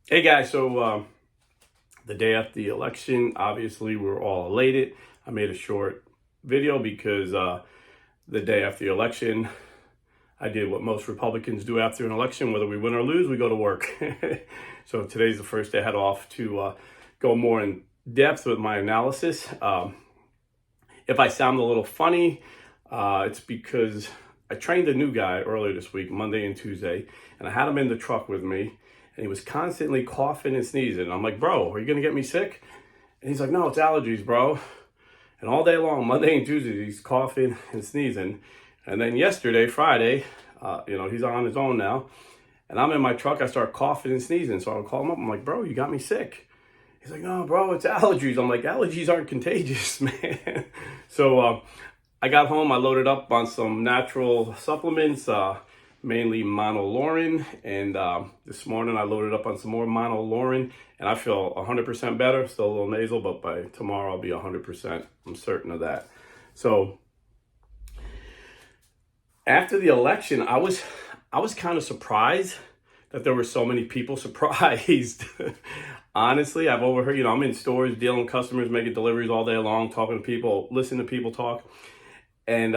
Hey guys, so the day after the election, obviously we're all elated. I made a short video because the day after the election, I did what most Republicans do after an election, whether we win or lose, we go to work. So today's the first day I had off to go more in depth with my analysis. If I sound a little funny, it's because I trained a new guy earlier this week, Monday and Tuesday, and I had him in the truck with me. And he was constantly coughing and sneezing. I'm like, bro, are you going to get me sick? And he's like, no, it's allergies, bro. And all day long, Monday and Tuesday, he's coughing and sneezing. And then yesterday, Friday, he's on his own now. And I'm in my truck, I start coughing and sneezing. So I'll call him up. I'm like, bro, you got me sick. He's like, no, bro, it's allergies. I'm like, allergies aren't contagious, man. So I got home, I loaded up on some natural supplements, mainly monolaurin, and this morning I loaded up on some more monolaurin, and I feel 100% better. Still a little nasal, but by tomorrow I'll be 100%. I'm certain of that. So after the election, I was kind of surprised that there were so many people surprised. Honestly, I've overheard, I'm in stores dealing with customers, making deliveries all day long, talking to people, listening to people talk, and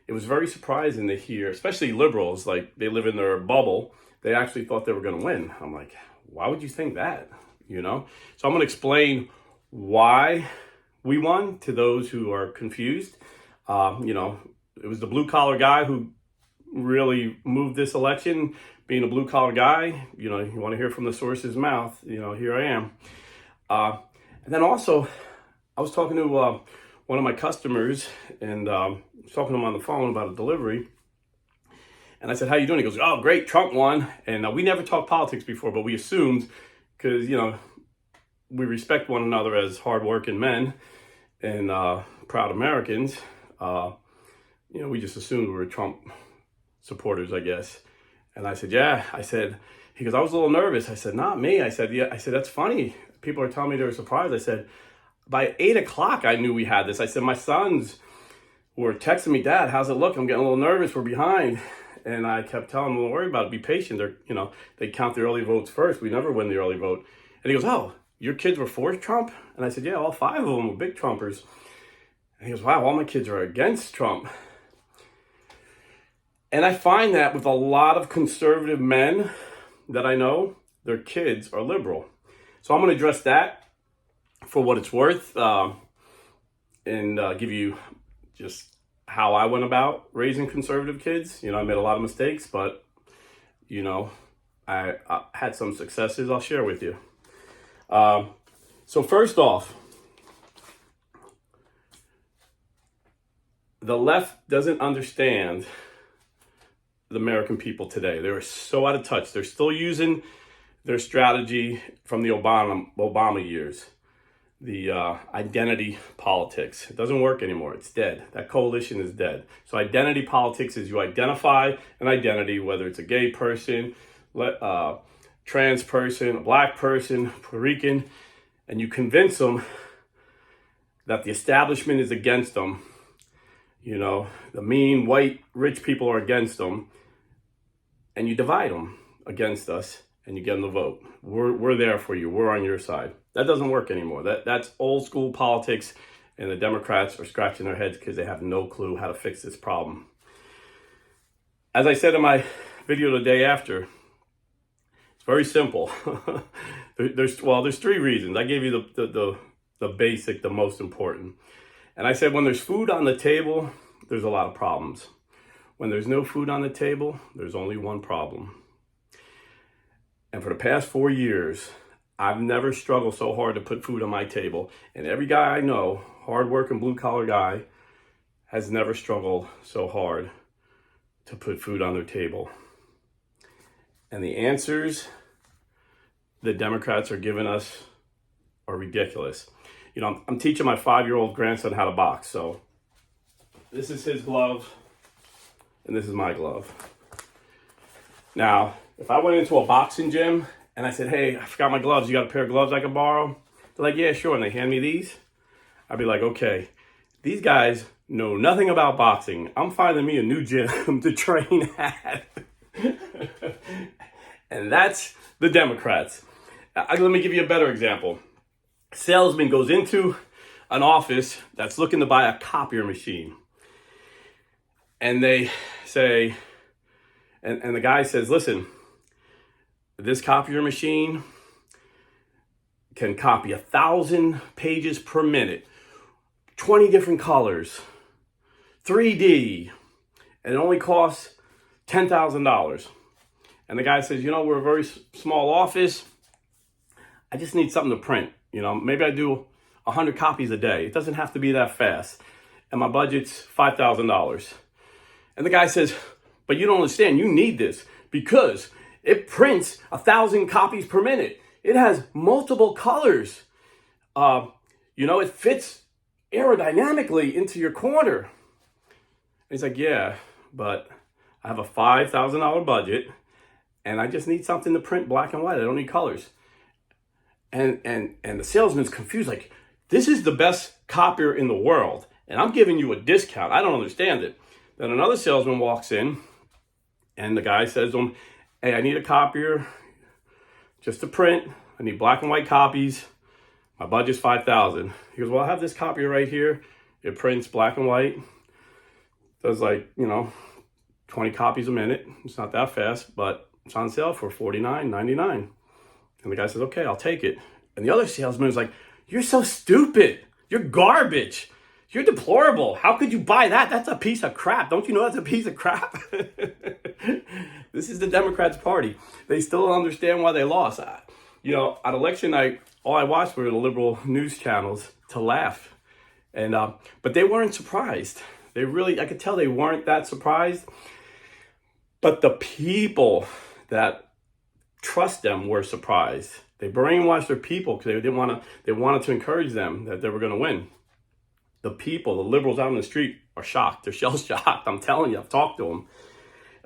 it was very surprising to hear, especially liberals, like they live in their bubble. They actually thought they were going to win. I'm like, why would you think that? So I'm going to explain why we won to those who are confused. It was the blue collar guy who really moved this election. Being a blue collar guy, you want to hear from the source's mouth. Here I am. And then also, I was talking to one of my customers, and talking to him on the phone about a delivery. And I said, how you doing? He goes, oh, great, Trump won. And we never talked politics before, but we assumed, because, we respect one another as hardworking men and proud Americans. We just assumed we were Trump supporters, I guess. And I said, yeah. He goes, I was a little nervous. I said, not me. I said, yeah. I said, that's funny. People are telling me they were surprised. I said, by 8 o'clock, I knew we had this. I said, my sons were texting me, Dad, how's it look? I'm getting a little nervous. We're behind. And I kept telling them, don't worry about it. Be patient. They count the early votes first. We never win the early vote. And he goes, oh, your kids were for Trump? And I said, yeah, all 5 of them were big Trumpers. And he goes, wow, all my kids are against Trump. And I find that with a lot of conservative men that I know, their kids are liberal. So I'm going to address that for what it's worth, and give you just how I went about raising conservative kids. I made a lot of mistakes, but, I had some successes I'll share with you. So first off, the left doesn't understand the American people today. They are so out of touch. They're still using their strategy from the Obama years. The identity politics. It doesn't work anymore. It's dead. That coalition is dead. So identity politics is you identify an identity, whether it's a gay person, trans person, a black person, Puerto Rican, and you convince them that the establishment is against them. The mean, white, rich people are against them, and you divide them against us, and you get them to vote. We're there for you. We're on your side. That doesn't work anymore. That's old school politics, and the Democrats are scratching their heads because they have no clue how to fix this problem. As I said in my video the day after, it's very simple. There's 3 reasons. I gave you the basic, the most important. And I said, when there's food on the table, there's a lot of problems. When there's no food on the table, there's only one problem. And for the past 4 years, I've never struggled so hard to put food on my table. And every guy I know, hardworking blue collar guy, has never struggled so hard to put food on their table. And the answers the Democrats are giving us are ridiculous. I'm teaching my 5-year-old grandson how to box. So this is his glove, and this is my glove. Now, if I went into a boxing gym and I said, hey, I forgot my gloves. You got a pair of gloves I can borrow? They're like, yeah, sure. And they hand me these. I'd be like, okay, these guys know nothing about boxing. I'm finding me a new gym to train at. And that's the Democrats. Let me give you a better example. A salesman goes into an office that's looking to buy a copier machine. And they say, and the guy says, listen, this copier machine can copy 1,000 pages per minute, 20 different colors, 3D, and it only costs $10,000. And the guy says, we're a very small office. I just need something to print. Maybe I do 100 copies a day. It doesn't have to be that fast. And my budget's $5,000. And the guy says, but you don't understand. You need this because it prints 1,000 copies per minute. It has multiple colors. It fits aerodynamically into your corner. And he's like, yeah, but I have a $5,000 budget and I just need something to print black and white. I don't need colors. And the salesman's confused, like, this is the best copier in the world, and I'm giving you a discount. I don't understand it. Then another salesman walks in, and the guy says to him, hey, I need a copier just to print. I need black and white copies. My budget's $5,000. He goes, well, I have this copier right here. It prints black and white. Does 20 copies a minute. It's not that fast, but it's on sale for $49.99. And the guy says, okay, I'll take it. And the other salesman is like, you're so stupid. You're garbage. You're deplorable. How could you buy that? That's a piece of crap. Don't you know that's a piece of crap? This is the Democrats' party. They still don't understand why they lost. At election night, all I watched were the liberal news channels to laugh. And but they weren't surprised. I could tell they weren't that surprised. But the people that trust them were surprised. They brainwashed their people because they wanted to encourage them that they were going to win. The people, the liberals out on the street are shocked. They're shell shocked. I'm telling you, I've talked to them.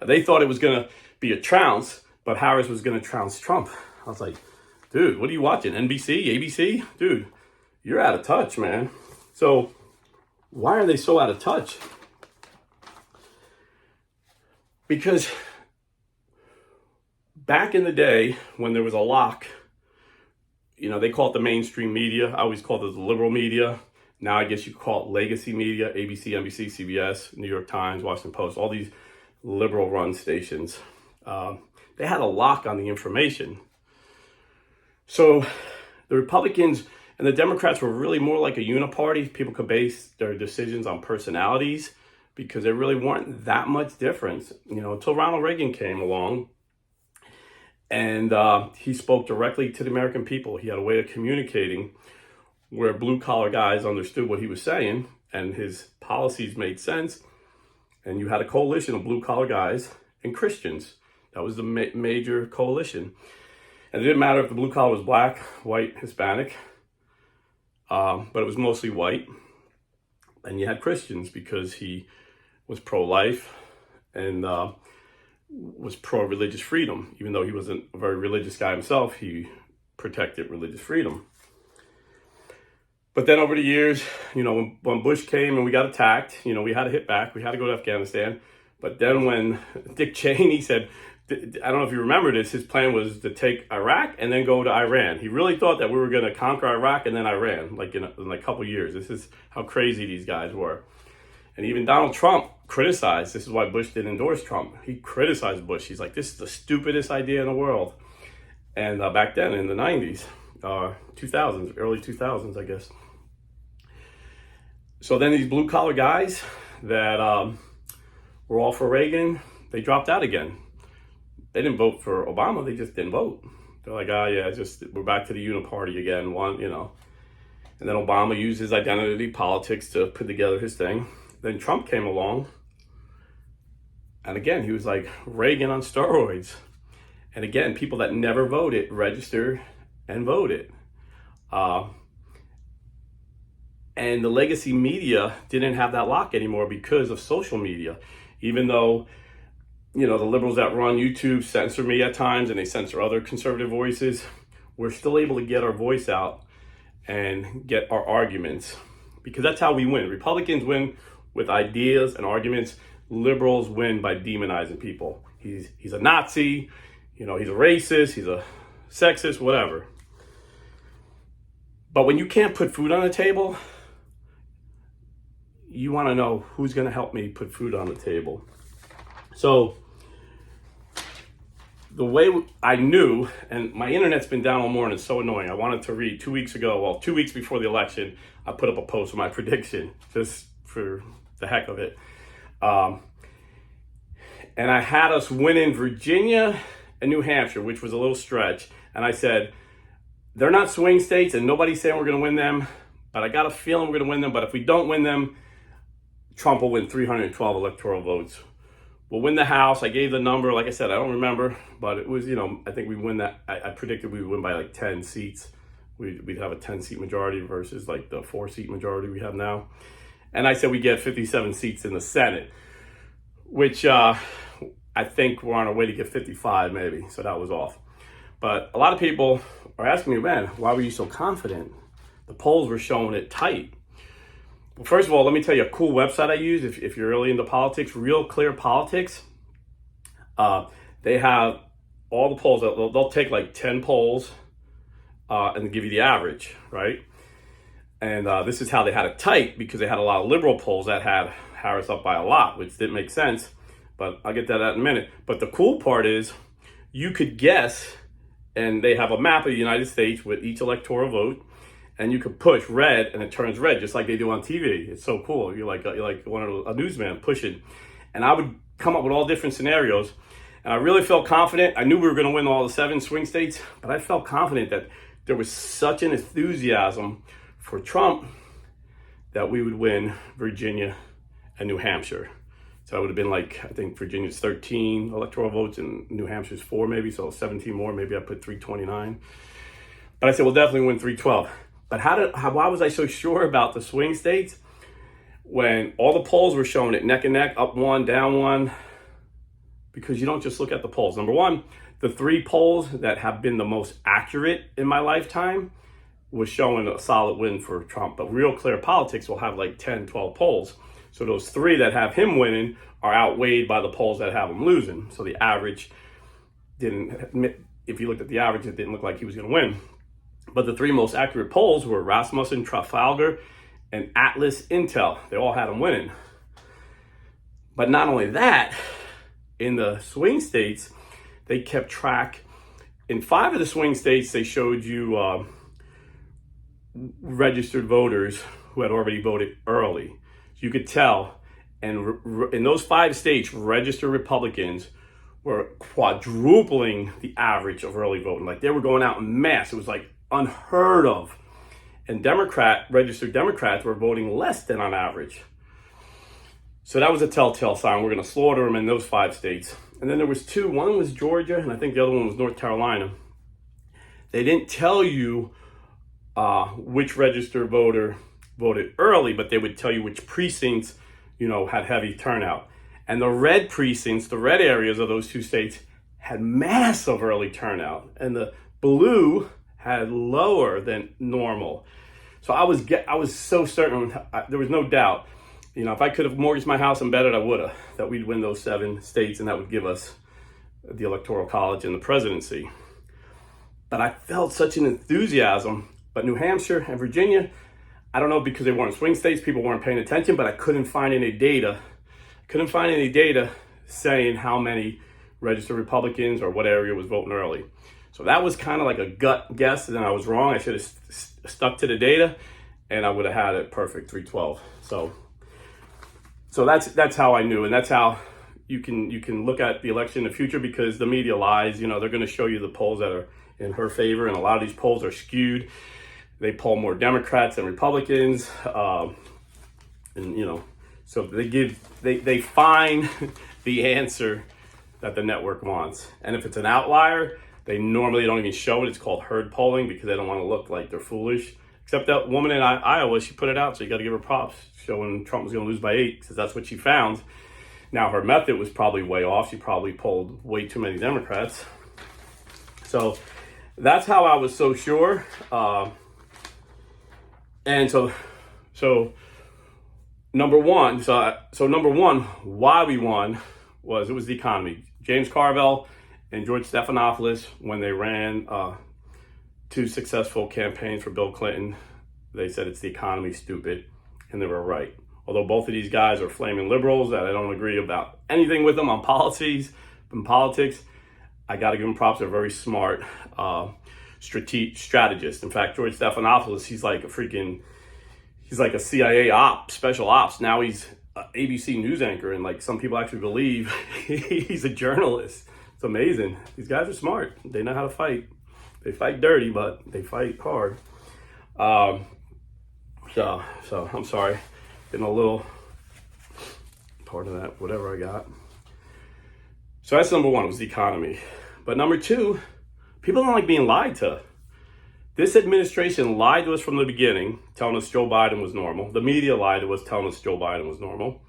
They thought it was going to be a trounce, but Harris was going to trounce Trump. I was like, dude, what are you watching? NBC, ABC? Dude, you're out of touch, man. So why are they so out of touch? Because back in the day when there was a lock, they call it the mainstream media. I always called it the liberal media. Now I guess you call it legacy media, ABC, NBC, CBS, New York Times, Washington Post, all these liberal run stations. They had a lock on the information. So the Republicans and the Democrats were really more like a uniparty. People could base their decisions on personalities because there really weren't that much difference, until Ronald Reagan came along. And he spoke directly to the American people. He had a way of communicating where blue-collar guys understood what he was saying and his policies made sense. And you had a coalition of blue-collar guys and Christians. That was the major coalition. And it didn't matter if the blue-collar was black, white, Hispanic, but it was mostly white. And you had Christians because he was pro-life and was pro-religious freedom. Even though he wasn't a very religious guy himself, he protected religious freedom. But then over the years, when Bush came and we got attacked, we had to hit back. We had to go to Afghanistan. But then when Dick Cheney said, I don't know if you remember this, his plan was to take Iraq and then go to Iran. He really thought that we were going to conquer Iraq and then Iran, in a couple years. This is how crazy these guys were. And even Donald Trump criticized. This is why Bush didn't endorse Trump. He criticized Bush. He's like, this is the stupidest idea in the world. And back then in the 90s, 2000s, early 2000s, I guess. So then these blue collar guys that were all for Reagan, they dropped out again. They didn't vote for Obama. They just didn't vote. They're like, we're back to the uniparty again. And then Obama used his identity politics to put together his thing. Then Trump came along. And again, he was like Reagan on steroids. And again, people that never voted registered and voted. And the legacy media didn't have that lock anymore because of social media. Even though, the liberals that run YouTube censor me at times and they censor other conservative voices, we're still able to get our voice out and get our arguments, because that's how we win. Republicans win with ideas and arguments. Liberals win by demonizing people. He's a Nazi, he's a racist, he's a sexist, whatever. But when you can't put food on the table, you want to know who's going to help me put food on the table. So the way I knew, and my internet's been down all morning, it's so annoying. I wanted to read 2 weeks ago, well, 2 weeks before the election, I put up a post with my prediction, just for the heck of it. And I had us winning Virginia and New Hampshire, which was a little stretch. And I said, they're not swing states, and nobody's saying we're going to win them, but I got a feeling we're going to win them. But if we don't win them, Trump will win 312 electoral votes. We'll win the House. I gave the number. Like I said, I don't remember, but it was, I think we win that. I predicted we would win by like 10 seats. We'd have a 10-seat majority versus like the 4-seat majority we have now. And I said we get 57 seats in the Senate, which I think we're on our way to get 55 maybe. So that was off. But a lot of people are asking me, man, why were you so confident? The polls were showing it tight. Well, first of all, let me tell you a cool website I use if you're really into politics, Real Clear Politics. They have all the polls. They'll take like 10 polls and give you the average, right? And this is how they had it tight, because they had a lot of liberal polls that had Harris up by a lot, which didn't make sense. But I'll get to that in a minute. But the cool part is you could guess, and they have a map of the United States with each electoral vote, and you could push red and it turns red just like they do on TV. It's so cool. You're like one of a newsman pushing. And I would come up with all different scenarios. And I really felt confident. I knew we were going to win all the 7 swing states, but I felt confident that there was such an enthusiasm for Trump that we would win Virginia and New Hampshire. So it would have been like, I think Virginia's 13 electoral votes and New Hampshire's 4 maybe, so 17 more. Maybe I put 329. But I said, we'll definitely win 312. But why was I so sure about the swing states when all the polls were showing it neck and neck, up 1, down 1? Because you don't just look at the polls. Number one, the 3 polls that have been the most accurate in my lifetime was showing a solid win for Trump. But Real Clear Politics will have like 10, 12 polls. So those 3 that have him winning are outweighed by the polls that have him losing. So the average if you looked at the average, it didn't look like he was going to win. But the 3 most accurate polls were Rasmussen, Trafalgar, and Atlas Intel. They all had him winning. But not only that, in the swing states, they kept track. In 5 of the swing states, they showed you registered voters who had already voted early. So you could tell. And in those 5 states, registered Republicans were quadrupling the average of early voting. Like they were going out in mass. It was like unheard of. And registered Democrats were voting less than on average. So that was a telltale sign. We're going to slaughter them in those 5 states. And then there was 2. One was Georgia, and I think the other one was North Carolina. They didn't tell you which registered voter voted early, but they would tell you which precincts, had heavy turnout. And the red precincts, the red areas of those 2 states had massive early turnout. And the blue had lower than normal. So I was so certain, there was no doubt. If I could have mortgaged my house and bet it, I would have, that we'd win those 7 states and that would give us the Electoral College and the presidency. But I felt such an enthusiasm. But New Hampshire and Virginia, I don't know, because they weren't swing states, people weren't paying attention, but I couldn't find any data. Saying how many registered Republicans or what area was voting early. So that was kind of like a gut guess, and then I was wrong. I should have stuck to the data, and I would have had it perfect, 312. So that's how I knew, and that's how you can look at the election in the future, because the media lies. They're going to show you the polls that are in her favor, and a lot of these polls are skewed. They poll more Democrats than Republicans, so they find the answer that the network wants. And if it's an outlier, they normally don't even show it. It's called herd polling, because they don't want to look like they're foolish. Except that woman in Iowa, she put it out, so you got to give her props, showing Trump was going to lose by 8, because that's what she found. Now, her method was probably way off. She probably polled way too many Democrats. So that's how I was so sure. And so number one, why we won was the economy. James Carville and George Stephanopoulos, when they ran two successful campaigns for Bill Clinton, they said it's the economy, stupid, and they were right. Although both of these guys are flaming liberals that I don't agree about anything with them on policies and politics, I got to give them props. They're very smart strategists. In fact, George Stephanopoulos, he's like a CIA special ops. Now he's an ABC news anchor, and like some people actually believe he's a journalist. It's amazing. These guys are smart. They know how to fight. They fight dirty, but they fight hard. So I'm sorry, getting a little part of that, whatever I got. So that's number one, was the economy. But number two, people don't like being lied to. This administration lied to us from the beginning, telling us Joe Biden was normal. The media lied to us, telling us Joe Biden was normal.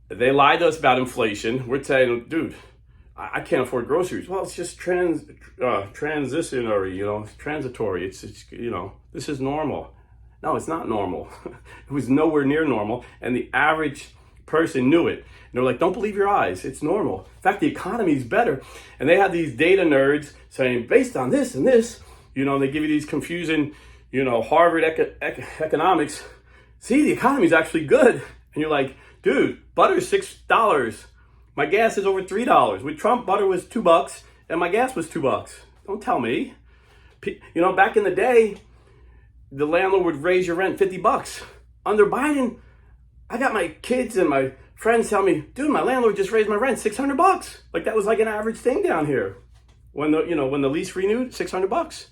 They lied to us about inflation. We're saying, dude, I can't afford groceries. Well, it's just transitionary, it's transitory. It's this is normal. No, it's not normal. It was nowhere near normal, and the average person knew it. And they're like, don't believe your eyes. It's normal. In fact, the economy is better. And they have these data nerds saying, based on this and this, they give you these confusing, Harvard economics. See, the economy is actually good. And you're like, dude, butter's $6. My gas is over $3. With Trump, butter was $2 and my gas was $2. Don't tell me. Back in the day, the landlord would raise your rent $50. Under Biden, I got my kids and my friends tell me, dude, my landlord just raised my rent $600. Like that was like an average thing down here. When the lease renewed, $600.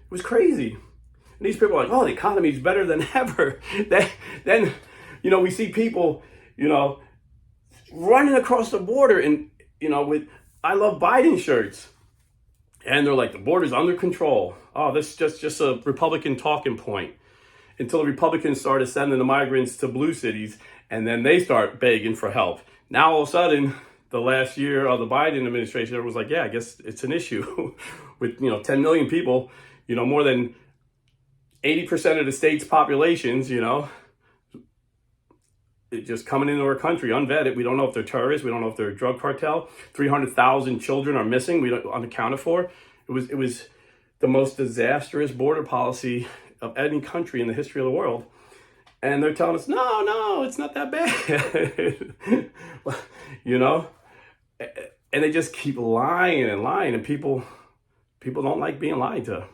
It was crazy. And these people are like, oh, the economy is better than ever. Then we see people, running across the border and, with I love Biden shirts. And they're like, the border's under control. Oh, this is just a Republican talking point. Until the Republicans started sending the migrants to blue cities, and then they start begging for help. Now, all of a sudden, the last year of the Biden administration, everyone was like, yeah, I guess it's an issue. With, 10 million people, more than 80% of the state's populations, it just coming into our country unvetted. We don't know if they're terrorists. We don't know if they're a drug cartel. 300,000 children are missing. We don't unaccounted for. It was the most disastrous border policy of any country in the history of the world. And they're telling us, no, it's not that bad. And they just keep lying and lying, and people don't like being lied to.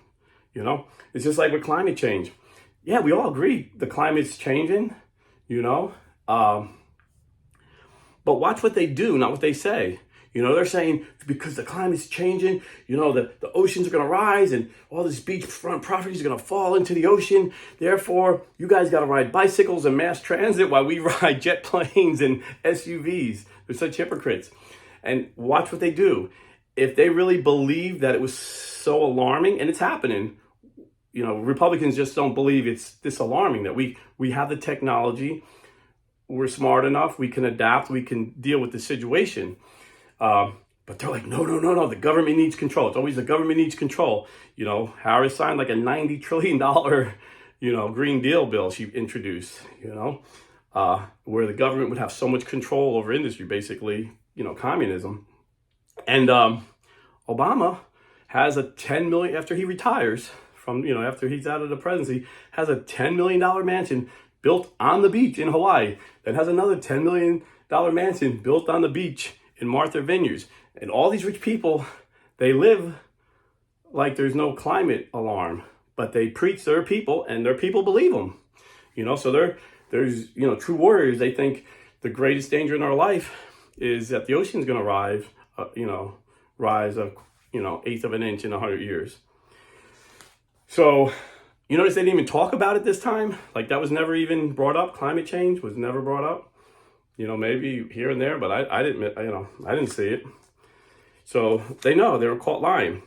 It's just like with climate change. Yeah, we all agree the climate's changing, but watch what they do, not what they say. They're saying because the climate's changing, the oceans are going to rise and all this beachfront property is going to fall into the ocean. Therefore, you guys got to ride bicycles and mass transit while we ride jet planes and SUVs. They're such hypocrites. And watch what they do. If they really believe that it was so alarming, and it's happening, Republicans just don't believe it's this alarming, that we have the technology, we're smart enough, we can adapt, we can deal with the situation. But they're like, no, the government needs control. It's always the government needs control. Harris signed like a $90 trillion, Green Deal bill she introduced, where the government would have so much control over industry, basically, communism. And Obama has a $10 million, after he retires from, after he's out of the presidency, has a $10 million mansion built on the beach in Hawaii. That has another $10 million mansion built on the beach in Martha Vineyards. And all these rich people, they live like there's no climate alarm, but they preach their people and their people believe them. So there's true warriors. They think the greatest danger in our life is that the ocean's going to rise of, eighth of an inch in 100 years. So you notice they didn't even talk about it this time. Like that was never even brought up. Climate change was never brought up. Maybe here and there, but I didn't see it. So they know they were caught lying.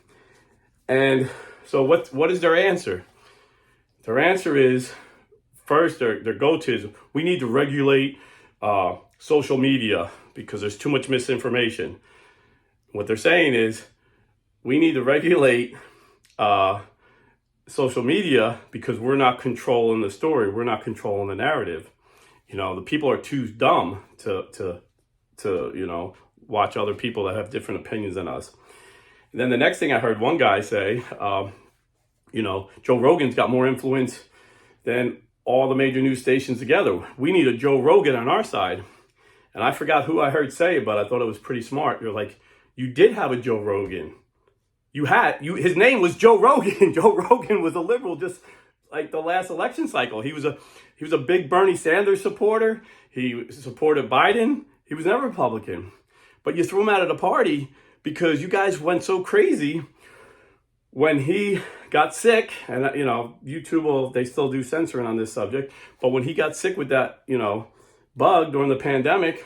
And so what is their answer? Their answer is, first, their go-to is, we need to regulate social media because there's too much misinformation. What they're saying is, we need to regulate social media because we're not controlling the story. We're not controlling the narrative. The people are too dumb to watch other people that have different opinions than us. And then the next thing I heard one guy say, Joe Rogan's got more influence than all the major news stations together. We need a Joe Rogan on our side. And I forgot who I heard say it, but I thought it was pretty smart. You're like, you did have a Joe Rogan. His name was Joe Rogan. Joe Rogan was a liberal, just like the last election cycle. He was a big Bernie Sanders supporter. He supported Biden. He was never Republican. But you threw him out of the party because you guys went so crazy when he got sick. And YouTube they still do censoring on this subject. But when he got sick with that, bug during the pandemic,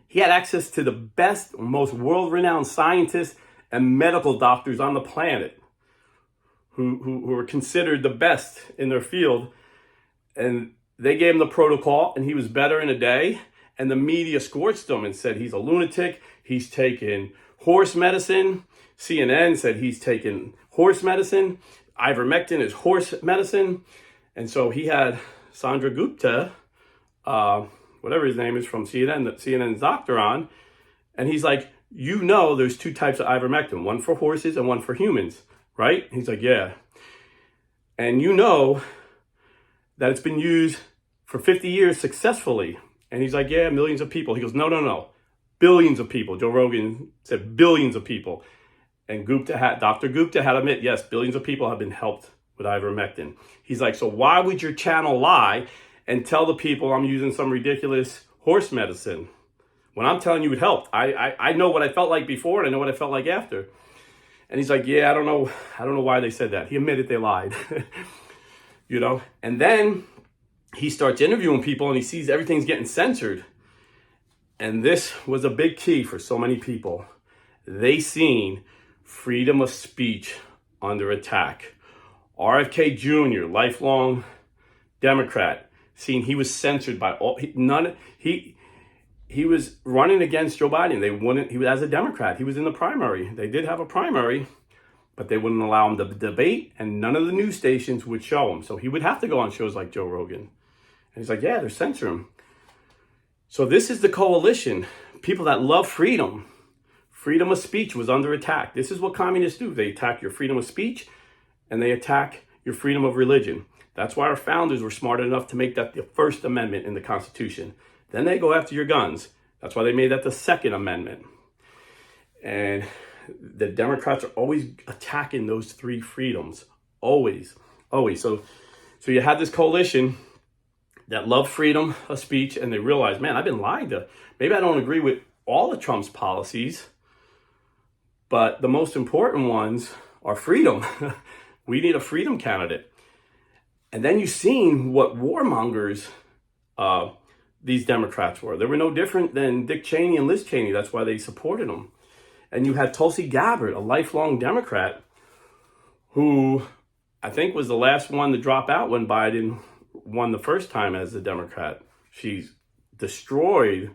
he had access to the best, most world-renowned scientists and medical doctors on the planet who were considered the best in their field. And they gave him the protocol, and he was better in a day. And the media scorched him and said he's a lunatic. He's taken horse medicine. CNN said he's taken horse medicine. Ivermectin is horse medicine. And so he had Sandra Gupta, whatever his name is, from CNN's doctor on. And he's like, there's two types of ivermectin, one for horses and one for humans, right? He's like, yeah. And that it's been used for 50 years successfully. And he's like, yeah, millions of people. He goes, no. Billions of people. Joe Rogan said billions of people. And Dr. Gupta had to admit, yes, billions of people have been helped with ivermectin. He's like, so why would your channel lie and tell the people I'm using some ridiculous horse medicine when I'm telling you it helped? I know what I felt like before, and I know what I felt like after. And he's like, yeah, I don't know why they said that. He admitted they lied. And then he starts interviewing people, and he sees everything's getting censored. And this was a big key for so many people. They seen freedom of speech under attack. RFK Jr., lifelong Democrat, seen he was censored by he was running against Joe Biden. He was, as a Democrat, he was in the primary. They did have a primary, but they wouldn't allow him to debate, and none of the news stations would show him. So he would have to go on shows like Joe Rogan. And he's like, yeah, they're censoring him. So this is the coalition. People that love freedom. Freedom of speech was under attack. This is what communists do. They attack your freedom of speech, and they attack your freedom of religion. That's why our founders were smart enough to make that the First Amendment in the Constitution. Then they go after your guns. That's why they made that the Second Amendment. And the Democrats are always attacking those three freedoms. Always. So you had this coalition that loved freedom of speech, and they realized, man, I've been lied to. Maybe I don't agree with all of Trump's policies, but the most important ones are freedom. We need a freedom candidate. And then you've seen what warmongers these Democrats were. They were no different than Dick Cheney and Liz Cheney. That's why they supported them. And you had Tulsi Gabbard, a lifelong Democrat, who I think was the last one to drop out when Biden won the first time as a Democrat. She destroyed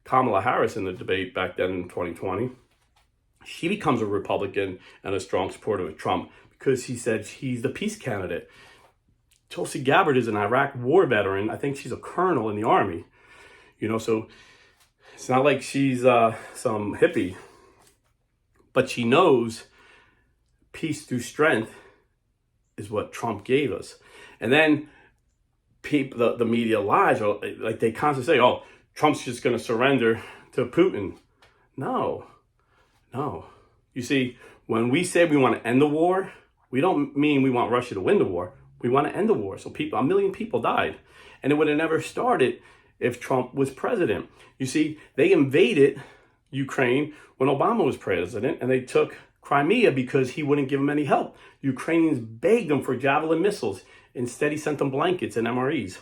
Kamala Harris in the debate back then in 2020. She becomes a Republican and a strong supporter of Trump because he said he's the peace candidate. Tulsi Gabbard is an Iraq war veteran. I think she's a colonel in the army. So it's not like she's some hippie. But she knows peace through strength is what Trump gave us. And then the media lies, or like they constantly say, oh, Trump's just going to surrender to Putin. No. You see, when we say we want to end the war, we don't mean we want Russia to win the war. We want to end the war. So a million people died. And it would have never started if Trump was president. You see, they invaded Ukraine when Obama was president, and they took Crimea because he wouldn't give them any help. Ukrainians begged him for Javelin missiles. Instead, he sent them blankets and MREs.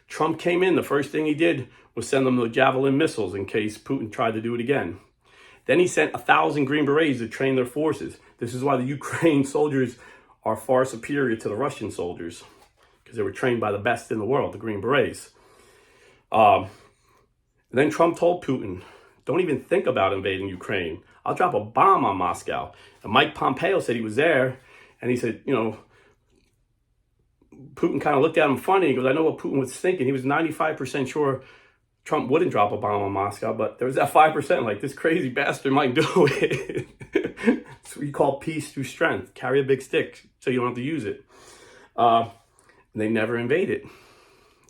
Trump came in. The first thing he did was send them the Javelin missiles in case Putin tried to do it again. Then he sent 1,000 Green Berets to train their forces. This is why the Ukraine soldiers are far superior to the Russian soldiers, because they were trained by the best in the world, the Green Berets. Then Trump told Putin, don't even think about invading Ukraine. I'll drop a bomb on Moscow. And Mike Pompeo said he was there, and he said, Putin kind of looked at him funny. He goes, I know what Putin was thinking. He was 95% sure Trump wouldn't drop a bomb on Moscow, but there was that 5% like, this crazy bastard might do it. It's what you call peace through strength. Carry a big stick so you don't have to use it. They never invaded.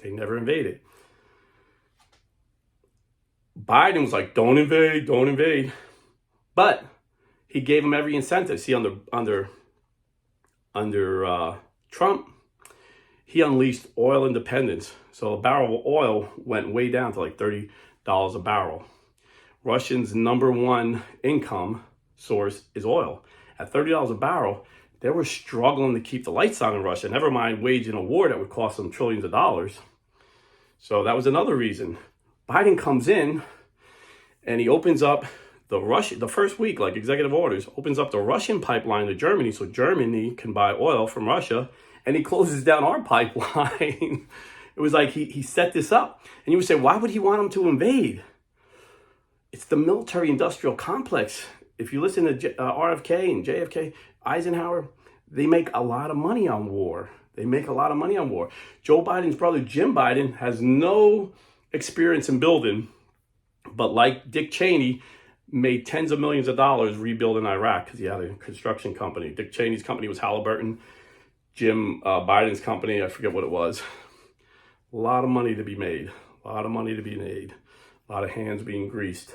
They never invaded. Biden was like, don't invade, don't invade. But he gave them every incentive. See, under Trump, he unleashed oil independence. So a barrel of oil went way down to like $30 a barrel. Russians' number one income source is oil. At $30 a barrel, they were struggling to keep the lights on in Russia, never mind waging a war that would cost them trillions of dollars. So that was another reason. Biden comes in and he opens up the first week, like executive orders, opens up the Russian pipeline to Germany so Germany can buy oil from Russia, and he closes down our pipeline. It was like he set this up. And you would say, why would he want them to invade? It's the military-industrial complex. If you listen to RFK and JFK, Eisenhower, they make a lot of money on war. They make a lot of money on war. Joe Biden's brother, Jim Biden, has no experience in building, but like Dick Cheney, made tens of millions of dollars rebuilding Iraq because he had a construction company. Dick Cheney's company was Halliburton. Jim Biden's company, I forget what it was. A lot of money to be made. A lot of money to be made. A lot of hands being greased.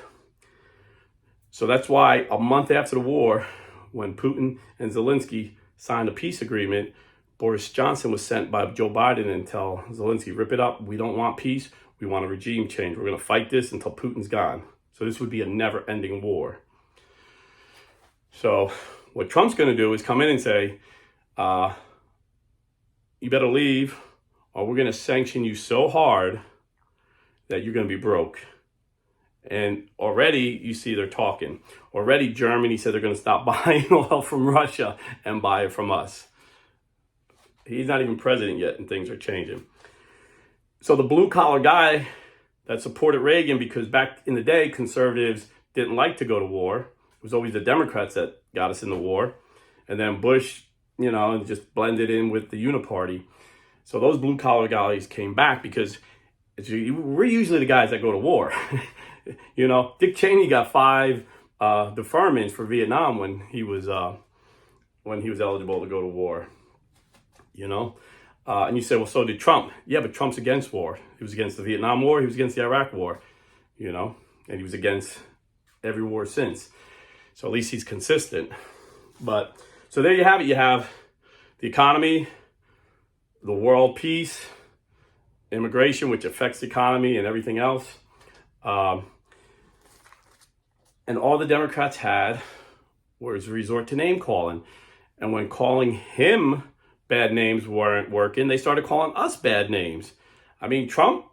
So that's why a month after the war, when Putin and Zelensky signed a peace agreement, Boris Johnson was sent by Joe Biden and tell Zelensky, rip it up. We don't want peace. We want a regime change. We're going to fight this until Putin's gone. So this would be a never-ending war. So what Trump's going to do is come in and say, you better leave, or we're going to sanction you so hard that you're going to be broke. And already you see they're talking. Already Germany said they're going to stop buying oil from Russia and buy it from us. He's not even president yet, and things are changing. So the blue-collar guy that supported Reagan, because back in the day, conservatives didn't like to go to war. It was always the Democrats that got us in the war. And then Bush, just blended in with the Uniparty. So those blue-collar guys came back because we're usually the guys that go to war. Dick Cheney got 5 deferments for Vietnam when he was eligible to go to war. And you say, well, so did Trump. Yeah, but Trump's against war. He was against the Vietnam War. He was against the Iraq War, and he was against every war since. So at least he's consistent. But so there you have it. You have the economy, the world peace, immigration, which affects the economy and everything else. And all the Democrats had was resort to name calling. And when calling him bad names weren't working, they started calling us bad names. I mean, Trump,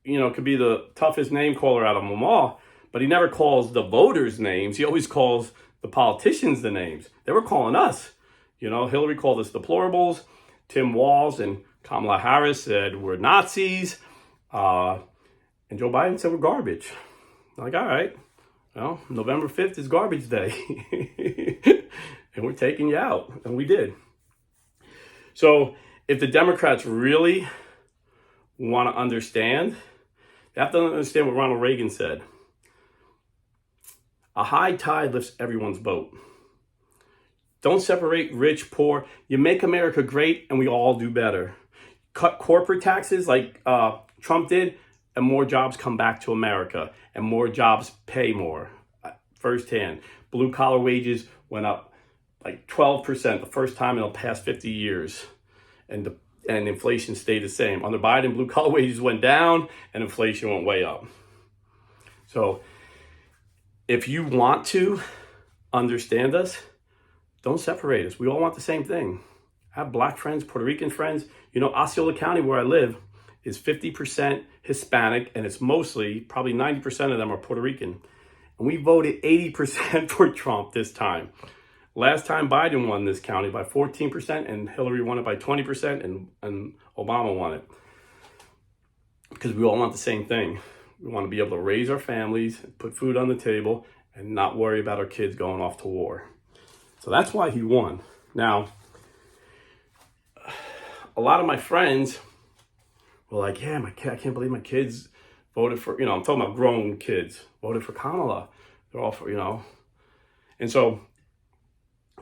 could be the toughest name caller out of them all, but he never calls the voters names. He always calls the politicians the names. They were calling us. Hillary called us deplorables. Tim Walz and Kamala Harris said we're Nazis. And Joe Biden said we're garbage. I'm like, all right, well, November 5th is garbage day. And we're taking you out. And we did. So if the Democrats really want to understand, they have to understand what Ronald Reagan said. A high tide lifts everyone's boat. Don't separate rich, poor. You make America great and we all do better. Cut corporate taxes like Trump did, and more jobs come back to America and more jobs pay more. Firsthand, blue collar wages went up like 12% the first time in the past 50 years. And inflation stayed the same. Under Biden, blue collar wages went down and inflation went way up. So if you want to understand us, don't separate us. We all want the same thing. I have black friends, Puerto Rican friends. Osceola County, where I live, is 50% Hispanic, and it's mostly, probably 90% of them are Puerto Rican. And we voted 80% for Trump this time. Last time Biden won this county by 14%, and Hillary won it by 20%, and Obama won it. Because we all want the same thing. We want to be able to raise our families, put food on the table, and not worry about our kids going off to war. So that's why he won. Now, a lot of my friends were like, yeah, I can't believe my kids voted for, I'm talking about grown kids, voted for Kamala. They're all for, And so,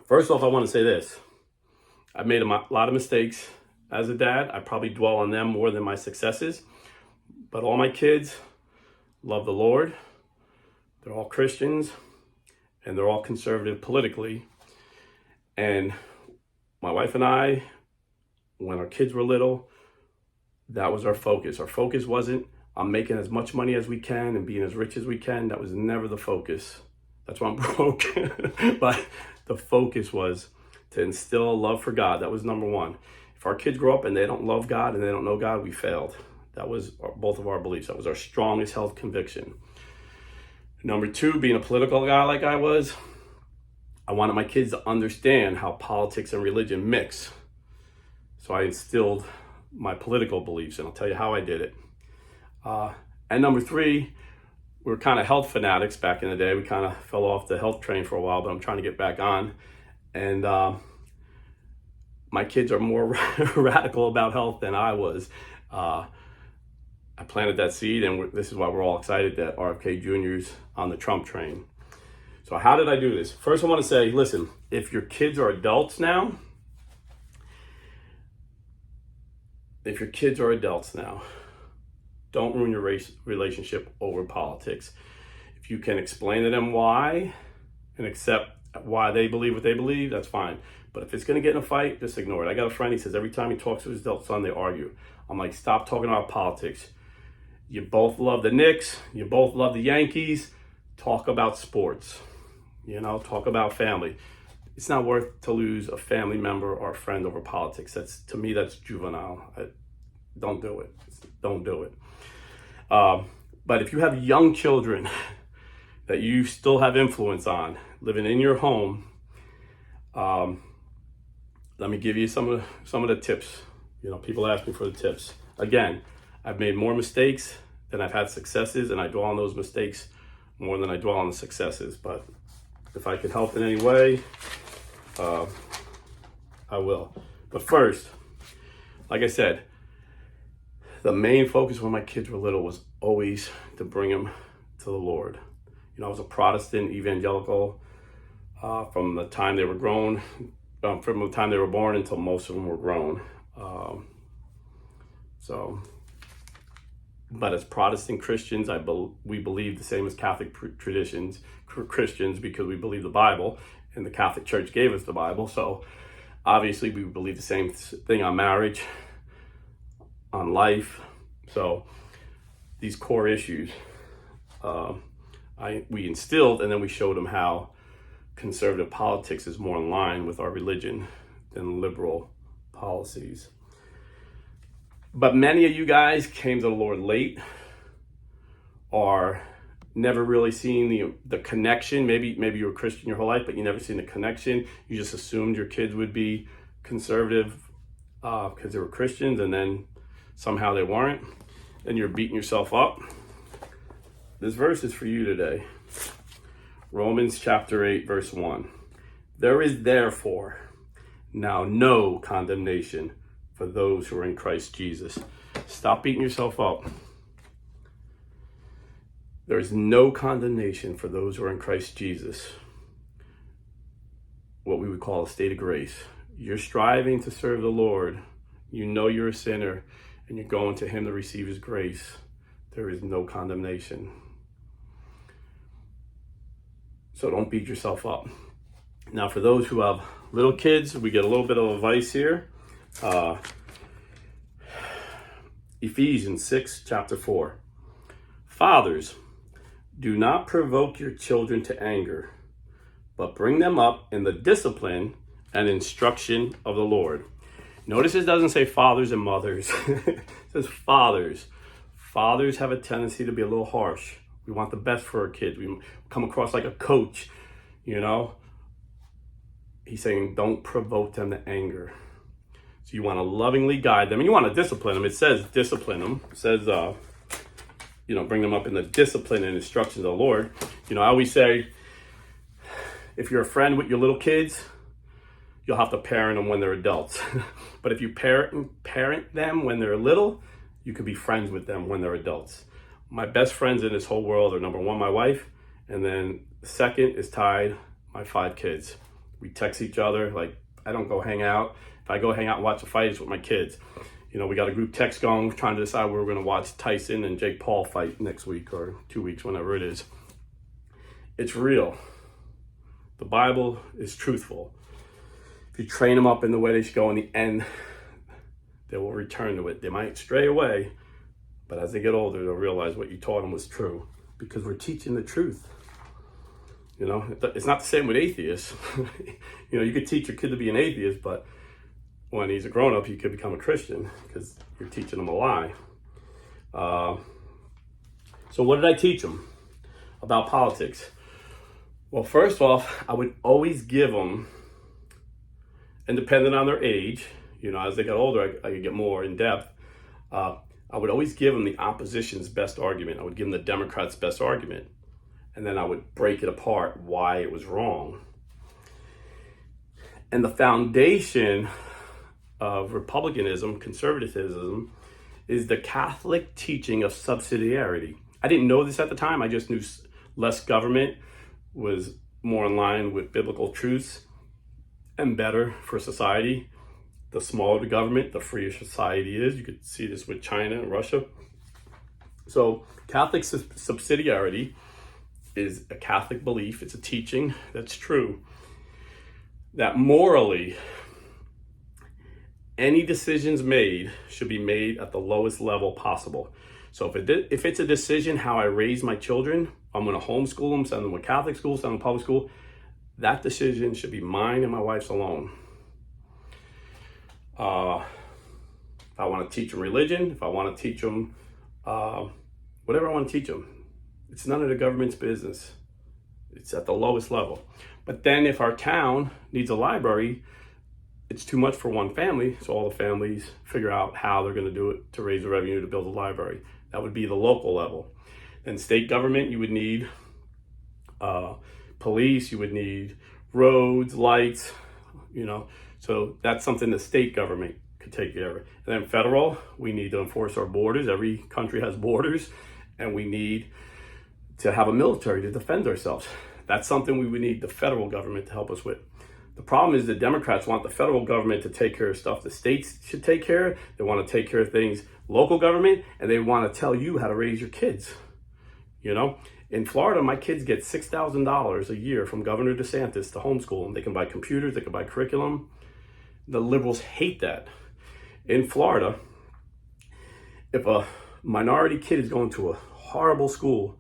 first off, I want to say this. I've made a lot of mistakes as a dad. I probably dwell on them more than my successes. But all my kids love the Lord. They're all Christians. And they're all conservative politically. And my wife and I, when our kids were little, that was our focus. Our focus wasn't, I'm making as much money as we can and being as rich as we can. That was never the focus. That's why I'm broke. But the focus was to instill a love for God. That was number one. If our kids grow up and they don't love God and they don't know God, we failed. That was both of our beliefs. That was our strongest held conviction. Number two, being a political guy like I was, I wanted my kids to understand how politics and religion mix. So I instilled my political beliefs, and I'll tell you how I did it. And number three, we were kind of health fanatics back in the day. We kind of fell off the health train for a while, but I'm trying to get back on. And my kids are more radical about health than I was. I planted that seed, and this is why we're all excited that RFK Jr.'s on the Trump train. So how did I do this? First, I want to say, listen, if your kids are adults now, don't ruin your relationship over politics. If you can explain to them why and accept why they believe what they believe, that's fine. But if it's going to get in a fight, just ignore it. I got a friend, he says every time he talks to his adult son, they argue. I'm like, stop talking about politics. You both love the Knicks. You both love the Yankees. Talk about sports. Talk about family. It's not worth to lose a family member or a friend over politics. To me, that's juvenile. Don't do it. Don't do it. But if you have young children that you still have influence on, living in your home, let me give you some of the tips. People ask me for the tips. Again, I've made more mistakes than I've had successes, and I dwell on those mistakes more than I dwell on the successes. But if I can help in any way, I will. But first, like I said, the main focus when my kids were little was always to bring them to the Lord. I was a Protestant evangelical from the time they were grown, from the time they were born until most of them were grown. But as Protestant Christians, we believe the same as Catholic traditions, Christians, because we believe the Bible, and the Catholic Church gave us the Bible. So obviously we believe the same thing on marriage, on life. So these core issues, we instilled, and then we showed them how conservative politics is more in line with our religion than liberal policies. But many of you guys came to the Lord late, or never really seen the connection. Maybe you were a Christian your whole life, but you never seen the connection. You just assumed your kids would be conservative because they were Christians, and then somehow they weren't. And you're beating yourself up. This verse is for you today. Romans chapter 8, verse 1. There is therefore now no condemnation for those who are in Christ Jesus. Stop beating yourself up. There is no condemnation for those who are in Christ Jesus. What we would call a state of grace. You're striving to serve the Lord. You know you're a sinner, and you're going to Him to receive His grace. There is no condemnation. So don't beat yourself up. Now, for those who have little kids, we get a little bit of advice here. Ephesians 6, chapter 4. Fathers, do not provoke your children to anger, but bring them up in the discipline and instruction of the Lord. Notice it doesn't say fathers and mothers. It says fathers. Fathers have a tendency to be a little harsh. We want the best for our kids. We come across like a coach, He's saying don't provoke them to anger. So you want to lovingly guide them, and you want to discipline them. It says discipline them. It says, bring them up in the discipline and instructions of the Lord. I always say, if you're a friend with your little kids, you'll have to parent them when they're adults. But if you parent them when they're little, you could be friends with them when they're adults. My best friends in this whole world are, number one, my wife, and then second is tied my 5 kids. We text each other. Like, I don't go hang out. If I go hang out and watch a fight, it's with my kids. You know, we got a group text going, trying to decide where we're going to watch Tyson and Jake Paul fight next week or 2 weeks, whenever it is. It's real. The Bible is truthful. If you train them up in the way they should go, in the end, they will return to it. They might stray away, but as they get older, they'll realize what you taught them was true, because we're teaching the truth. You know, it's not the same with atheists. You know, you could teach your kid to be an atheist, but when he's a grown-up, he could become a Christian because you're teaching him a lie. So what did I teach them about politics? Well, first off, I would always give them, and depending on their age, you know, as they got older, I could get more in depth. I would always give them the opposition's best argument. I would give them the Democrats' best argument. And then I would break it apart why it was wrong. And the foundation of republicanism, conservatism, is the Catholic teaching of subsidiarity. I didn't know this at the time. I just knew less government was more in line with biblical truths and better for society. The smaller the government, the freer society is. You could see this with China and Russia. So Catholic subsidiarity is a Catholic belief. It's a teaching that's true, that morally, any decisions made should be made at the lowest level possible. So if it's a decision how I raise my children, I'm going to homeschool them, send them to Catholic school, send them to public school, that decision should be mine and my wife's alone. If I want to teach them religion, if I want to teach them whatever I want to teach them, it's none of the government's business. It's at the lowest level. But then if our town needs a library, it's too much for one family, so all the families figure out how they're going to do it to raise the revenue to build a library. That would be the local level. Then state government, you would need police, you would need roads, lights, you know. So that's something the state government could take care of. And then federal, we need to enforce our borders. Every country has borders, and we need to have a military to defend ourselves. That's something we would need the federal government to help us with. The problem is the Democrats want the federal government to take care of stuff the states should take care of. They want to take care of things, local government, and they want to tell you how to raise your kids. You know, in Florida, my kids get $6,000 a year from Governor DeSantis to homeschool them. They can buy computers, they can buy curriculum. The liberals hate that. In Florida, if a minority kid is going to a horrible school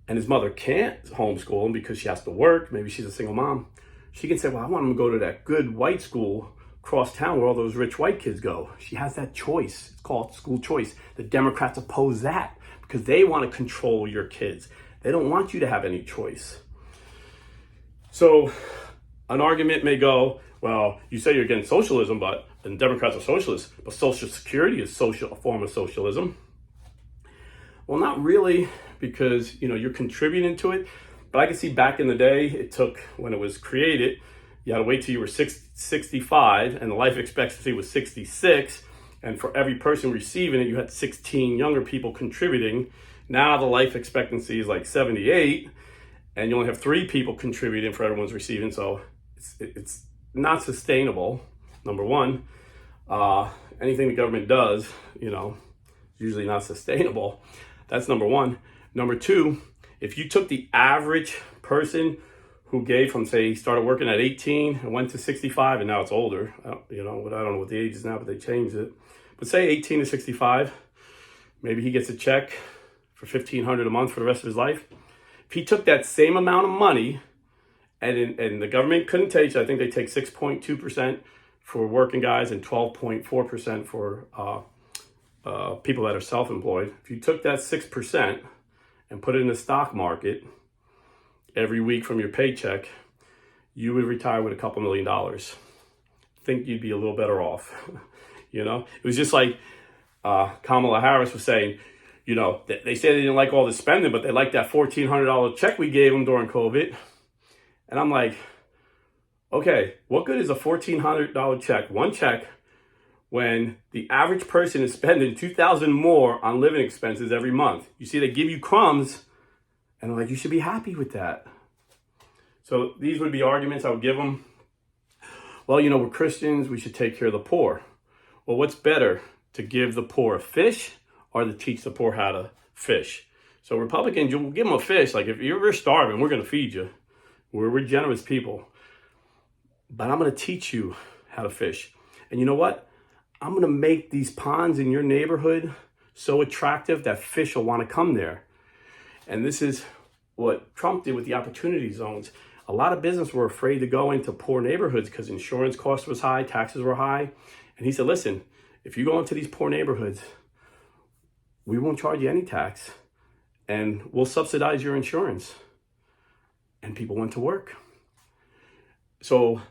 and his mother can't homeschool him because she has to work, maybe she's a single mom, she can say, well, I want him to go to that good white school across town where all those rich white kids go. She has that choice. It's called school choice. The Democrats oppose that because they want to control your kids. They don't want you to have any choice. So an argument may go, well, you say you're against socialism, but the Democrats are socialists, but Social Security is a form of socialism. Well, not really, because, you know, you're contributing to it. But I can see back in the day, it took, when it was created, you had to wait till you were 65, and the life expectancy was 66. And for every person receiving it, you had 16 younger people contributing. Now the life expectancy is like 78, and you only have 3 people contributing for everyone's receiving. So it's not sustainable, number one. Anything the government does, you know, is usually not sustainable. That's number one. Number two, if you took the average person who gave from, say, started working at 18 and went to 65, and now it's older, you know, but I don't know what the age is now, but they changed it. But say 18 to 65, maybe he gets a check for $1,500 a month for the rest of his life. If he took that same amount of money, and the government couldn't take, I think they take 6.2% for working guys and 12.4% for people that are self-employed. If you took that 6% and put it in the stock market every week from your paycheck, you would retire with a couple $1 million. I think you'd be a little better off. You know, it was just like Kamala Harris was saying, you know, they say they didn't like all the spending, but they liked that $1,400 check we gave them during COVID. And I'm like, okay, what good is a $1,400 check, one check, when the average person is spending $2,000 more on living expenses every month? You see, they give you crumbs, and I'm like, you should be happy with that. So these would be arguments I would give them. Well, we're Christians, we should take care of the poor. Well, what's better, to give the poor a fish or to teach the poor how to fish? So Republicans, you'll give them a fish. Like, if you're starving, we're going to feed you. We're generous people. But I'm going to teach you how to fish. And you know what? I'm going to make these ponds in your neighborhood so attractive that fish will want to come there. And this is what Trump did with the opportunity zones. A lot of business were afraid to go into poor neighborhoods because insurance costs was high, taxes were high. And he said, listen, if you go into these poor neighborhoods, we won't charge you any tax and we'll subsidize your insurance. And people went to work. So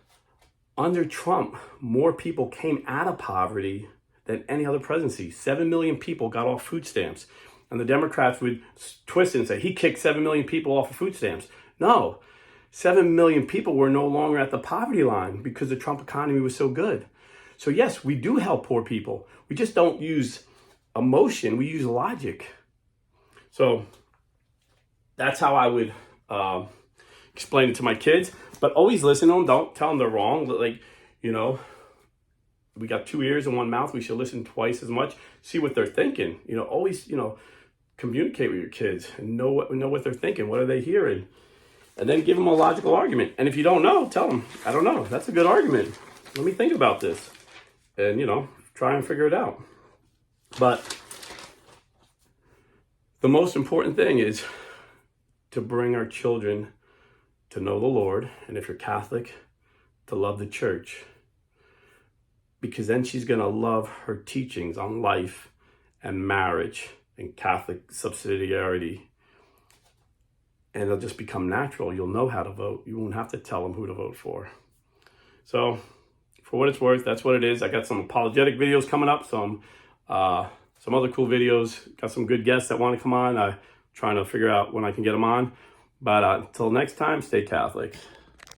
under Trump, more people came out of poverty than any other presidency. 7 million people got off food stamps. And the Democrats would twist it and say, he kicked 7 million people off of food stamps. No, 7 million people were no longer at the poverty line because the Trump economy was so good. So yes, we do help poor people. We just don't use emotion, we use logic. So that's how I would explain it to my kids. But always listen to them, don't tell them they're wrong. Like, we got 2 ears and 1 mouth, we should listen twice as much, see what they're thinking. Always, communicate with your kids and know what they're thinking, what are they hearing? And then give them a logical argument. And if you don't know, tell them, I don't know. That's a good argument. Let me think about this. And, try and figure it out. But the most important thing is to bring our children to know the Lord. And if you're Catholic, to love the church. Because then she's going to love her teachings on life and marriage and Catholic subsidiarity. And it'll just become natural. You'll know how to vote. You won't have to tell them who to vote for. So, for what it's worth, that's what it is. I got some apologetic videos coming up, some other cool videos. Got some good guests that want to come on. I'm trying to figure out when I can get them on. But until next time, stay Catholic.